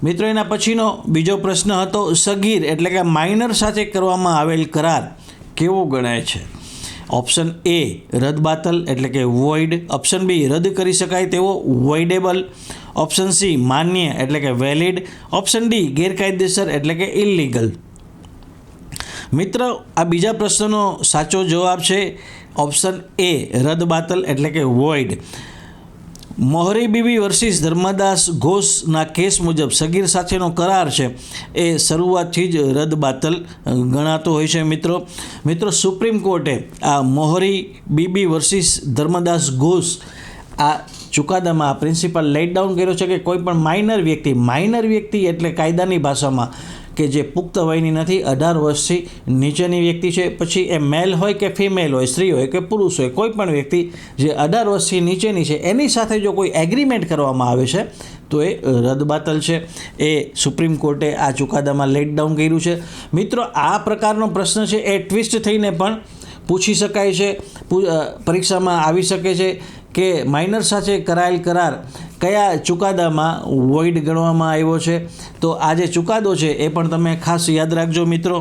મિત્રો એના પછીનો બીજો પ્રશ્ન હતો, સગીર એટલે કે માઇનર સાથે કરવામાં આવેલ કરાર કેવો ગણાય છે? ઓપ્શન એ રદબાતલ એટલે કે વોઇડ, ઓપ્શન બી રદ કરી શકાય તેવો વોઇડેબલ, ઓપ્શન સી માન્ય એટલે કે વેલિડ, ઓપ્શન ડી ગેરકાયદેસર એટલે કે ઇલીગલ. મિત્રો આ બીજા પ્રશ્નનો સાચો જવાબ છે ઓપ્શન એ રદબાતલ એટલે કે વોઇડ. મોહરી બીબી વર્સિસ ધર્મદાસ ઘોષના કેસ મુજબ સગીર સાથેનો કરાર છે એ શરૂઆતથી જ રદબાતલ ગણાતો હોય છે. મિત્રો સુપ્રીમ કોર્ટે આ મોહરી બીબી વર્સિસ ધર્મદાસ ઘોષ આ ચુકાદામાં આ પ્રિન્સિપલ લેટ ડાઉન કર્યો છે કે કોઈ પણ માઇનર વ્યક્તિ એટલે કાયદાની ભાષામાં કે જે પુખ્ત વયની નથી, 18 વર્ષથી નીચેની વ્યક્તિ છે, પછી એ મેલ હોય કે ફિમેલ હોય, સ્ત્રી હોય કે પુરુષ હોય, કોઈ પણ વ્યક્તિ જે 18 વર્ષથી નીચેની છે એની સાથે જો કોઈ એગ્રીમેન્ટ કરવામાં આવે છે તો એ રદબાતલ છે. એ સુપ્રીમ કોર્ટે આ ચુકાદામાં લેટ ડાઉન કર્યું છે. મિત્રો આ પ્રકારનો પ્રશ્ન છે એ ટ્વિસ્ટ થઈને પણ પૂછી શકાય છે, પરીક્ષામાં આવી શકે છે કે માઇનર સાથે કરાયેલ કરાર કયા ચુકાદામાં વોઇડ ગણવામાં આવ્યો છે. તો આ જે ચુકાદો છે એ પણ તમે ખાસ યાદ રાખજો મિત્રો.